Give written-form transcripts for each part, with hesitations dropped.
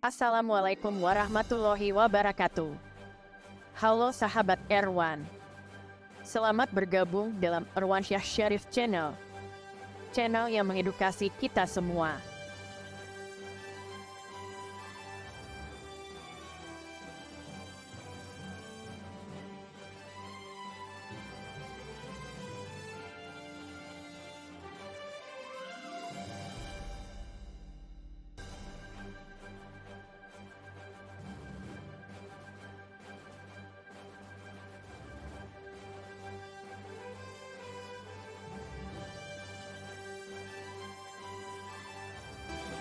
Assalamualaikum warahmatullahi wabarakatuh. Halo sahabat Erwan. Selamat bergabung dalam Erwansyah Syarif Channel. Channel yang mengedukasi kita semua.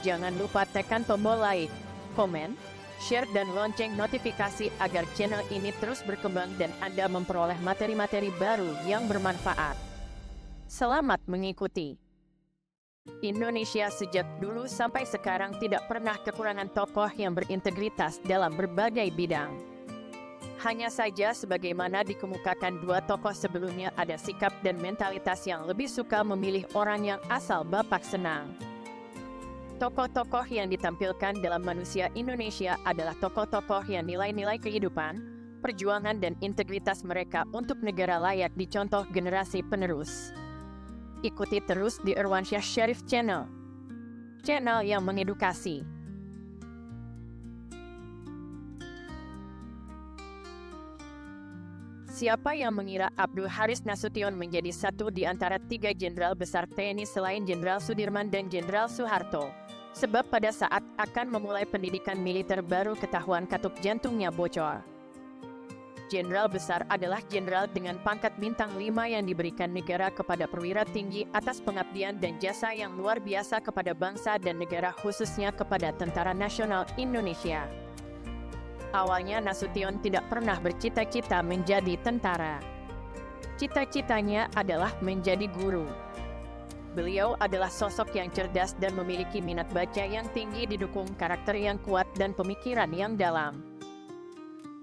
Jangan lupa tekan tombol like, komen, share dan lonceng notifikasi agar channel ini terus berkembang dan Anda memperoleh materi-materi baru yang bermanfaat. Selamat mengikuti. Indonesia sejak dulu sampai sekarang tidak pernah kekurangan tokoh yang berintegritas dalam berbagai bidang. Hanya saja sebagaimana dikemukakan dua tokoh sebelumnya, ada sikap dan mentalitas yang lebih suka memilih orang yang asal bapak senang. Tokoh-tokoh yang ditampilkan dalam manusia Indonesia adalah tokoh-tokoh yang nilai-nilai kehidupan, perjuangan dan integritas mereka untuk negara layak dicontoh generasi penerus. Ikuti terus di Erwansyah Syarif Channel. Channel yang mengedukasi. Siapa yang mengira Abdul Haris Nasution menjadi satu di antara tiga jenderal besar TNI selain Jenderal Sudirman dan Jenderal Soeharto? Sebab pada saat akan memulai pendidikan militer baru ketahuan katup jantungnya bocor. Jenderal besar adalah jenderal dengan pangkat bintang 5 yang diberikan negara kepada perwira tinggi atas pengabdian dan jasa yang luar biasa kepada bangsa dan negara, khususnya kepada Tentara Nasional Indonesia. Awalnya Nasution tidak pernah bercita-cita menjadi tentara. Cita-citanya adalah menjadi guru. Beliau adalah sosok yang cerdas dan memiliki minat baca yang tinggi didukung karakter yang kuat dan pemikiran yang dalam.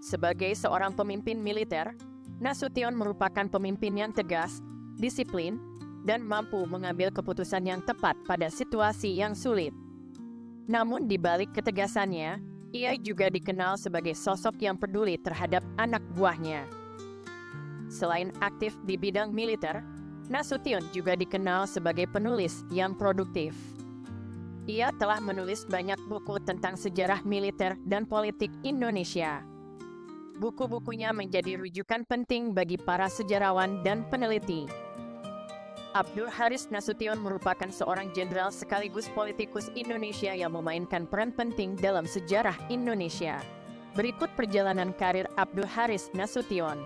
Sebagai seorang pemimpin militer, Nasution merupakan pemimpin yang tegas, disiplin, dan mampu mengambil keputusan yang tepat pada situasi yang sulit. Namun di balik ketegasannya, ia juga dikenal sebagai sosok yang peduli terhadap anak buahnya. Selain aktif di bidang militer, Nasution juga dikenal sebagai penulis yang produktif. Ia telah menulis banyak buku tentang sejarah militer dan politik Indonesia. Buku-bukunya menjadi rujukan penting bagi para sejarawan dan peneliti. Abdul Haris Nasution merupakan seorang jenderal sekaligus politikus Indonesia yang memainkan peran penting dalam sejarah Indonesia. Berikut perjalanan karir Abdul Haris Nasution.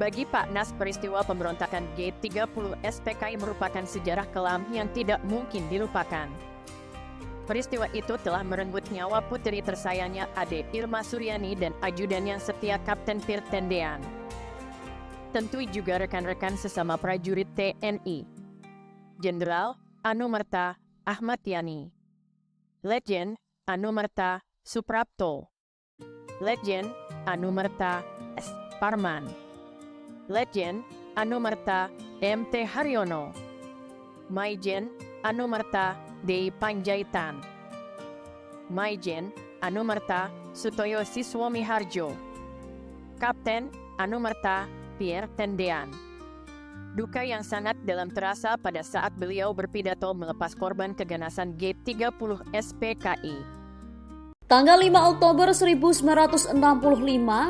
Bagi Pak Nas, peristiwa pemberontakan G30 SPKI merupakan sejarah kelam yang tidak mungkin dilupakan. Peristiwa itu telah merenggut nyawa putri tersayangnya Ade Irma Suryani dan ajudan yang setia Kapten Pir Tendean. Tentu juga rekan-rekan sesama prajurit TNI. Jenderal Anumerta Ahmad Yani, Legend Anumerta Suprapto, Legend Anumerta S. Parman, Legend Anumerta MT Haryono, Maijen Anumerta D. Panjaitan, Maijen Anumerta Sutoyo Siswomi Harjo, Kapten Anumerta Pierre Tendean. Duka yang sangat dalam terasa pada saat beliau berpidato melepas korban keganasan G30 SPKI. Tanggal 5 Oktober 1965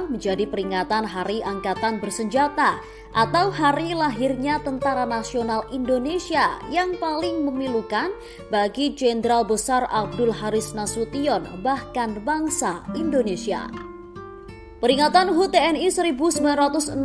menjadi peringatan Hari Angkatan Bersenjata atau hari lahirnya Tentara Nasional Indonesia yang paling memilukan bagi Jenderal Besar Abdul Haris Nasution, bahkan bangsa Indonesia. Peringatan HUT TNI 1965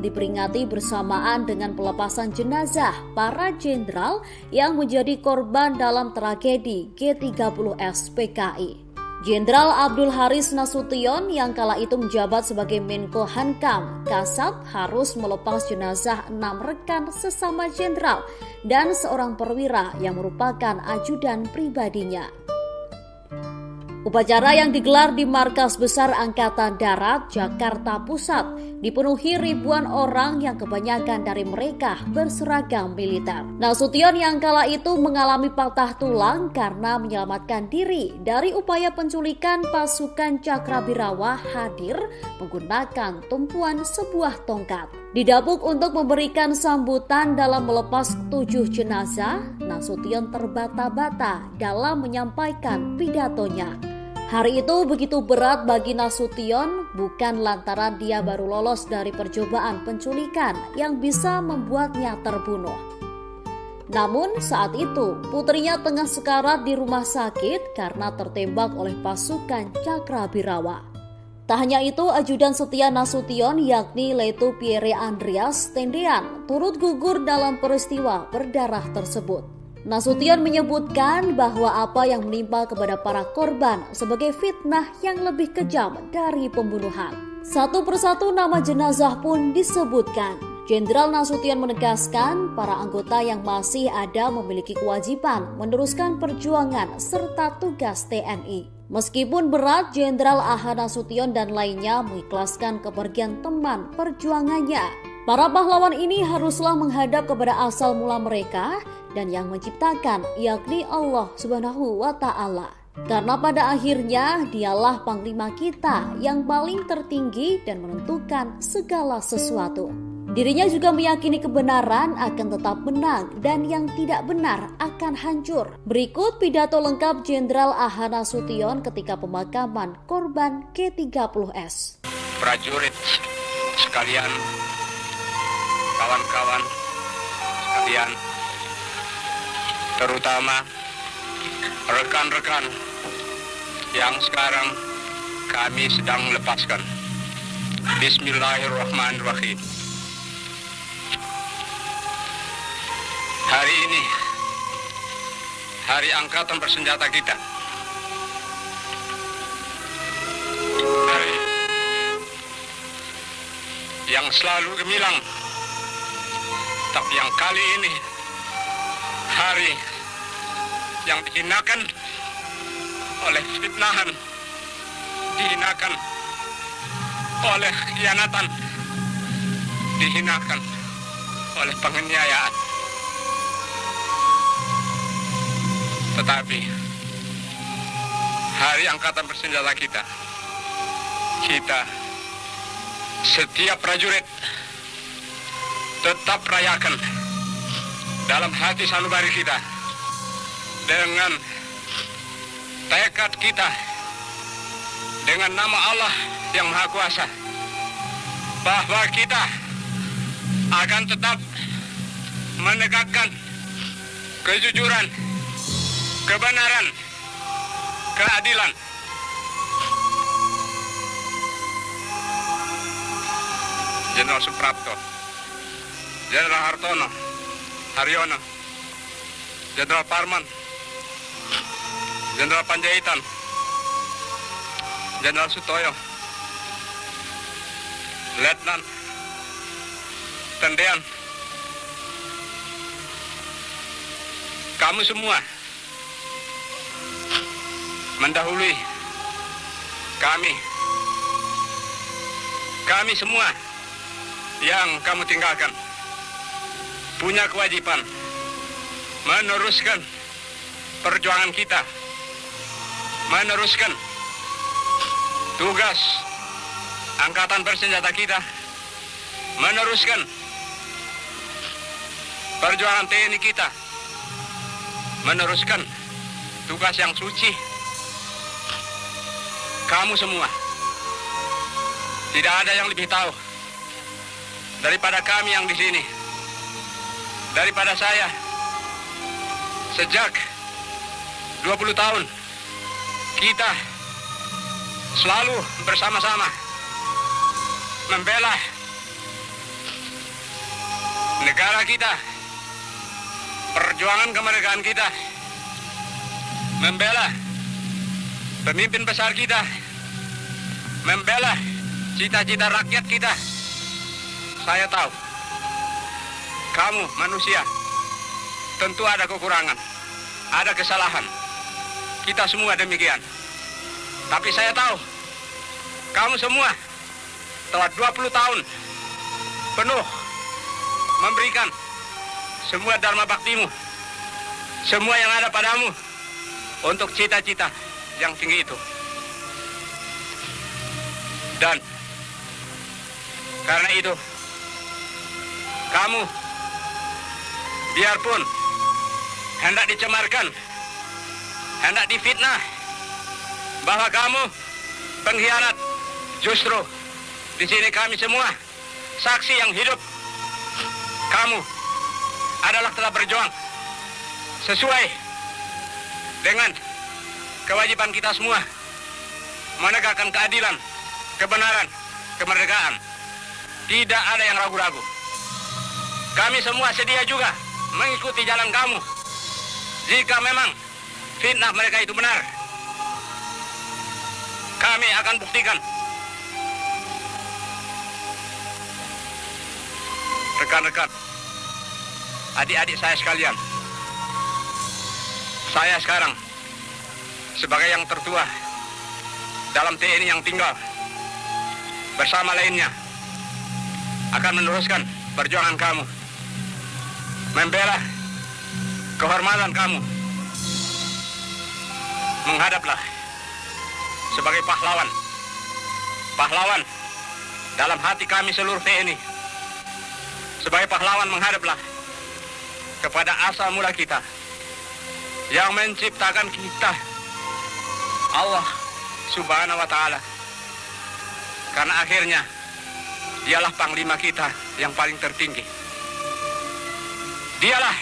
diperingati bersamaan dengan pelepasan jenazah para jenderal yang menjadi korban dalam tragedi G30 SPKI. Jenderal Abdul Haris Nasution yang kala itu menjabat sebagai Menko Hankam Kasat harus melepas jenazah 6 rekan sesama jenderal dan seorang perwira yang merupakan ajudan pribadinya. Upacara yang digelar di Markas Besar Angkatan Darat, Jakarta Pusat, dipenuhi ribuan orang yang kebanyakan dari mereka berseragam militer. Nasution yang kala itu mengalami patah tulang karena menyelamatkan diri dari upaya penculikan pasukan Cakrabirawa hadir menggunakan tumpuan sebuah tongkat. Didapuk untuk memberikan sambutan dalam melepas 7 jenazah, Nasution terbata-bata dalam menyampaikan pidatonya. Hari itu begitu berat bagi Nasution, bukan lantaran dia baru lolos dari percobaan penculikan yang bisa membuatnya terbunuh. Namun saat itu putrinya tengah sekarat di rumah sakit karena tertembak oleh pasukan Cakrabirawa. Tak hanya itu, ajudan setia Nasution yakni Letu Pierre Andreas Tendean turut gugur dalam peristiwa berdarah tersebut. Nasution menyebutkan bahwa apa yang menimpa kepada para korban sebagai fitnah yang lebih kejam dari pembunuhan. Satu persatu nama jenazah pun disebutkan. Jenderal Nasution menegaskan para anggota yang masih ada memiliki kewajiban meneruskan perjuangan serta tugas TNI. Meskipun berat, Jenderal A.H. Nasution dan lainnya mengikhlaskan kepergian teman perjuangannya. Para pahlawan ini haruslah menghadap kepada asal mula mereka dan yang menciptakan yakni Allah Subhanahu wa Ta'ala. Karena pada akhirnya dialah panglima kita yang paling tertinggi dan menentukan segala sesuatu. Dirinya juga meyakini kebenaran akan tetap menang dan yang tidak benar akan hancur. Berikut pidato lengkap Jenderal A.H. Nasution ketika pemakaman korban G30S. Prajurit sekalian, kawan-kawan sekalian, terutama rekan-rekan yang sekarang kami sedang lepaskan. Bismillahirrahmanirrahim. Hari ini, Hari Angkatan Bersenjata kita. Hari yang selalu gemilang, tapi yang kali ini hari yang dihinakan oleh fitnahan, dihinakan oleh khianatan, dihinakan oleh penganiayaan. Tetapi Hari Angkatan Bersenjata kita setiap prajurit tetap rayakan dalam hati sanubari kita dengan tekad kita, dengan nama Allah yang Maha Kuasa, bahwa kita akan tetap menegakkan kejujuran, kebenaran, keadilan. Jenderal Suprapto, Jenderal Hartono, Haryono, Jenderal Parman, Jenderal Panjaitan, Jenderal Sutoyo, Letnan Tendean, kamu semua mendahului kami semua yang kamu tinggalkan punya kewajiban meneruskan perjuangan kita, meneruskan tugas angkatan bersenjata kita, meneruskan perjuangan TNI kita, meneruskan tugas yang suci. Kamu semua, tidak ada yang lebih tahu daripada kami yang di sini, daripada saya. Sejak 20 tahun kita selalu bersama-sama membela negara kita, perjuangan kemerdekaan kita, membela pemimpin besar kita, membela cita-cita rakyat kita. Saya tahu kamu manusia tentu ada kekurangan, ada kesalahan. Kita semua demikian. Tapi saya tahu kamu semua telah 20 tahun penuh memberikan semua dharma baktimu, semua yang ada padamu untuk cita-cita yang tinggi itu. Dan karena itu, kamu biarpun hendak dicemarkan, hendak difitnah bahwa kamu pengkhianat, justru di sini kami semua saksi yang hidup. Kamu adalah telah berjuang sesuai dengan kewajiban kita semua menegakkan keadilan, kebenaran, kemerdekaan. Tidak ada yang ragu-ragu. Kami semua sedia juga mengikuti jalan kamu. Jika memang fitnah mereka itu benar, kami akan buktikan. Rekan-rekan, adik-adik saya sekalian, saya sekarang sebagai yang tertua dalam TNI yang tinggal bersama lainnya akan meneruskan perjuangan kamu, membela kehormatan kamu. Menghadaplah sebagai pahlawan, pahlawan dalam hati kami seluruh TNI. Sebagai pahlawan menghadaplah kepada asal mula kita yang menciptakan kita, Allah Subhanahu wa Ta'ala. Karena akhirnya dialah panglima kita yang paling tertinggi. Dialah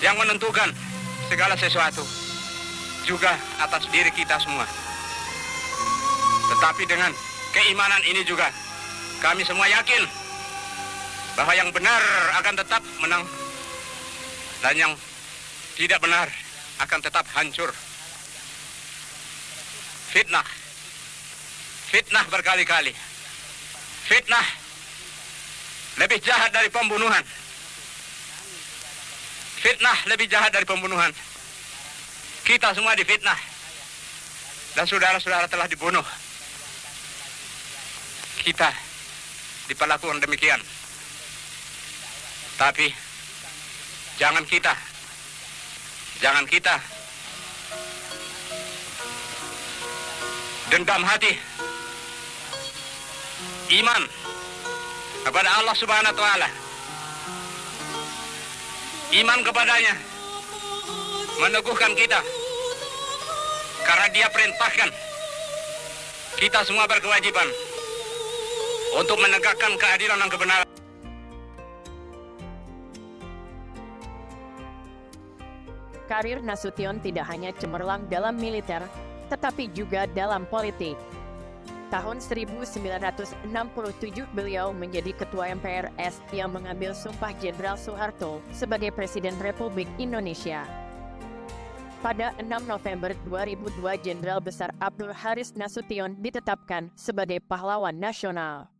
yang menentukan segala sesuatu, juga atas diri kita semua. Tetapi dengan keimanan ini juga kami semua yakin bahwa yang benar akan tetap menang dan yang tidak benar akan tetap hancur. Fitnah, fitnah berkali-kali. Fitnah lebih jahat dari pembunuhan. Fitnah lebih jahat dari pembunuhan. Kita semua difitnah dan saudara-saudara telah dibunuh. Kita diperlakukan demikian. Tapi jangan kita dendam hati. Iman kepada Allah Subhanahu wa Ta'ala, iman kepadanya meneguhkan kita, karena Dia perintahkan kita semua berkewajiban untuk menegakkan keadilan dan kebenaran. Karir Nasution tidak hanya cemerlang dalam militer, tetapi juga dalam politik. Tahun 1967 beliau menjadi Ketua MPRS yang mengambil sumpah Jenderal Soeharto sebagai Presiden Republik Indonesia. Pada 6 November 2002, Jenderal Besar Abdul Haris Nasution ditetapkan sebagai pahlawan nasional.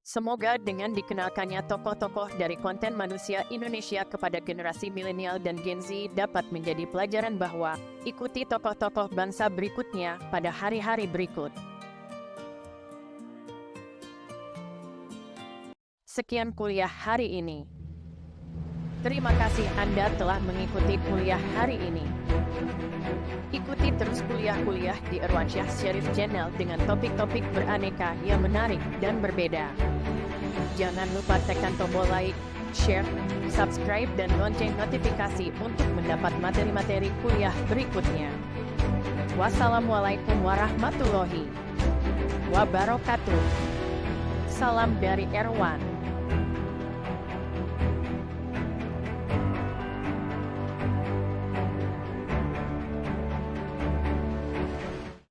Semoga dengan dikenalkannya tokoh-tokoh dari konten manusia Indonesia kepada generasi milenial dan Gen Z dapat menjadi pelajaran bahwa ikuti tokoh-tokoh bangsa berikutnya pada hari-hari berikut. Sekian kuliah hari ini. Terima kasih Anda telah mengikuti kuliah hari ini. Ikuti terus kuliah-kuliah di Irwansyah Syarif Channel dengan topik-topik beraneka yang menarik dan berbeda. Jangan lupa tekan tombol like, share, subscribe, dan lonceng notifikasi untuk mendapat materi-materi kuliah berikutnya. Wassalamualaikum warahmatullahi wabarakatuh. Salam dari Erwan.